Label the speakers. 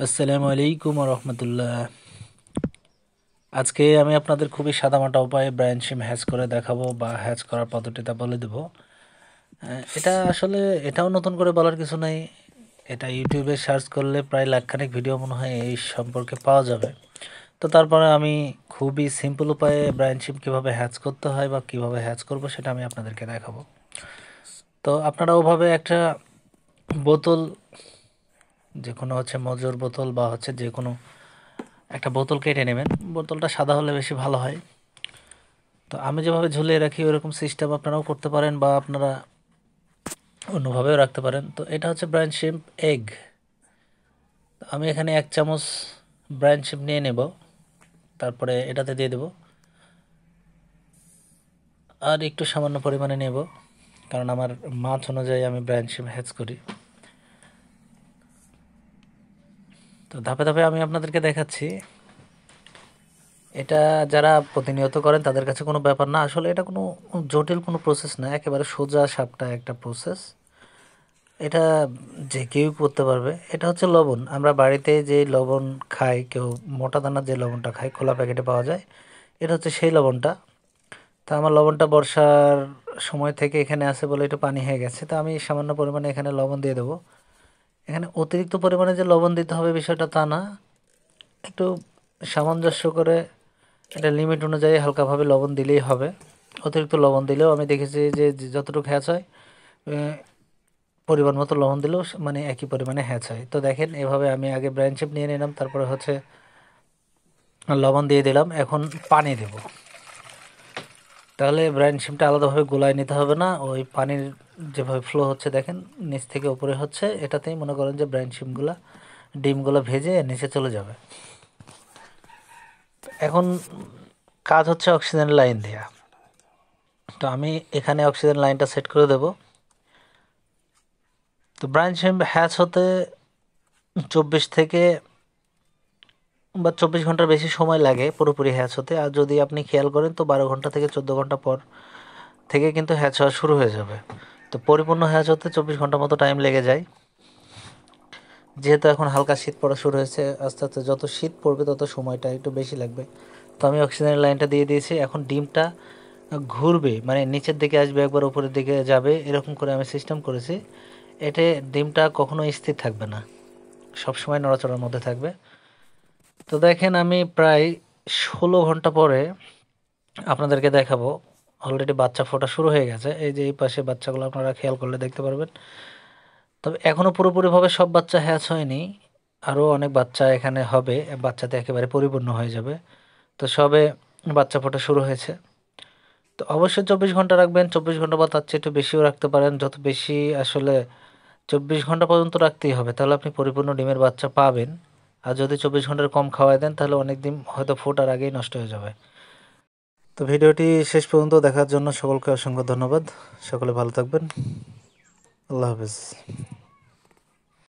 Speaker 1: আসসালামু আলাইকুম রহমতুল্লাহ। আজকে আমি আপনাদের খুবই সাদামাটা উপায়ে ব্রায়ান সিম হ্যাচ করে দেখাবো বা হ্যাচ করার পদ্ধতিটা বলে দেব। এটা আসলে এটাও নতুন করে বলার কিছু নাই। এটা ইউটিউবে সার্চ করলে প্রায় লাখখানেক ভিডিও মনে হয় এই সম্পর্কে পাওয়া যাবে। তো তারপরে আমি খুবই সিম্পল উপায়ে ব্রায়ান সিম কীভাবে হ্যাচ করতে হয় বা কীভাবে হ্যাচ করব সেটা আমি আপনাদেরকে দেখাবো। তো আপনারা ওভাবে একটা বোতল, যে কোনো মজুর বোতল বা যে কোনো একটা বোতল কেটে নেবেন। বোতলটা সাদা হলে বেশি ভালো হয়। তো আমি যেভাবে ঝুলিয়ে রাখি ওরকম সিস্টেম আপনারাও করতে পারেন বা আপনারা অন্যভাবেও রাখতে পারেন। তো এটা হচ্ছে ব্রায়ান শিম্প এগ। আমি এখানে 1 চামচ ব্রায়ান শিম্প নিয়ে নেব, তারপরে এটাতে দিয়ে দেব আর একটু সামান্য পরিমাণে নেব, কারণ আমার মাছ অনুযায়ী আমি ব্রায়ান শিম্প হ্যাচ করি। তো ধাপে ধাপে আমি আপনাদেরকে দেখাচ্ছি। এটা যারা প্রতিনিয়ত করেন তাদের কাছে কোনো ব্যাপার না, আসলে এটা কোনো জটিল কোনো প্রসেস না, একেবারে সোজা সাপটা একটা প্রসেস। এটা যে কেউ করতে পারবে। এটা হচ্ছে লবণ, আমরা বাড়িতে যে লবণ খাই, কেউ মোটা দানার যে লবণটা খাই খোলা প্যাকেটে পাওয়া যায়, এটা হচ্ছে সেই লবণটা। তা আমার লবণটা বর্ষার সময় থেকে এখানে আছে বলে একটু পানি হয়ে গেছে, তো আমি সামান্য পরিমাণে এখানে লবণ দিয়ে দেবো। এখানে অতিরিক্ত পরিমাণে যে লবণ দিতে হবে বিষয়টা তা না, একটু সামঞ্জস্য করে এটা লিমিট অনুযায়ী হালকাভাবে লবণ দিলেই হবে। অতিরিক্ত লবণ দিলেও আমি দেখেছি যে যতটুকু হ্যাচ হয় পরিমাণ মতো লবণ দিলেও মানে একই পরিমাণে হ্যাচ হয়। তো দেখেন এভাবে আমি আগে ব্রায়ান শিপ নিয়ে নিলাম, তারপরে লবণ দিয়ে দিলাম, এখন পানি দেব। তাহলে ব্রায়ান শিপটা আলাদাভাবে গোলায় নিতে হবে না, ওই পানির যেভাবে ফ্লো হচ্ছে দেখেন নিচ থেকে উপরে হচ্ছে, এটাতেই মনে করেন যে ব্রায়ান শিপগুলো ডিমগুলো ভেজে নিচে চলে যাবে। এখন কাজ হচ্ছে অক্সিজেন লাইন দেওয়া। তো আমি এখানে অক্সিজেন লাইনটা সেট করে দেব। তো ব্রায়ান শিপ হ্যাচ হতে 24 ঘন্টার বেশি সময় লাগে পুরোপুরি হ্যাচ হতে। আর যদি আপনি খেয়াল করেন তো 12 ঘন্টা থেকে 14 ঘন্টা পর থেকে কিন্তু হ্যাচ হওয়া শুরু হয়ে যাবে। তো পরিপূর্ণ হ্যাচ হতে 24 ঘন্টা মতো টাইম লেগে যায়। যেহেতু এখন হালকা শীত পড়া শুরু হয়েছে, আস্তে আস্তে যত শীত পড়বে তত সময়টা একটু বেশি লাগবে। তো আমি অক্সিজেনের লাইনটা দিয়ে দিয়েছি, এখন ডিমটা ঘুরবে, মানে নিচের দিকে আসবে একবার উপরের দিকে যাবে, এরকম করে আমি সিস্টেম করেছি। এতে ডিমটা কখনো স্থির থাকবে না, সবসময় নড়াচড়ার মধ্যে থাকবে। তো দেখেন আমি প্রায় 16 ঘন্টা পরে আপনাদেরকে দেখাবো। অলরেডি বাচ্চা ফোটা শুরু হয়ে গেছে, এই যে এই পাশে বাচ্চাগুলো আপনারা খেয়াল করলে দেখতে পারবেন। তবে এখনও পুরোপুরিভাবে সব বাচ্চা হ্যাচ হয়নি, আরও অনেক বাচ্চা এখানে হবে, বাচ্চাতে একেবারে পরিপূর্ণ হয়ে যাবে। তো সবে বাচ্চা ফোটা শুরু হয়েছে। তো অবশ্যই 24 ঘন্টা রাখবেন, 24 ঘন্টা বা তার চেয়ে একটু বেশিও রাখতে পারেন, যত বেশি আসলে 24 ঘন্টা পর্যন্ত রাখতেই হবে, তাহলে আপনি পরিপূর্ণ ডিমের বাচ্চা পাবেন। আর যদি 24 ঘন্টার কম খাওয়াই দেন তাহলে অনেক দিন হয়তো ফোটার আগেই নষ্ট হয়ে যাবে। তো ভিডিওটি শেষ পর্যন্ত দেখার জন্য সকলকে অসংখ্য ধন্যবাদ। সকলে ভালো থাকবেন। আল্লাহ হাফেজ।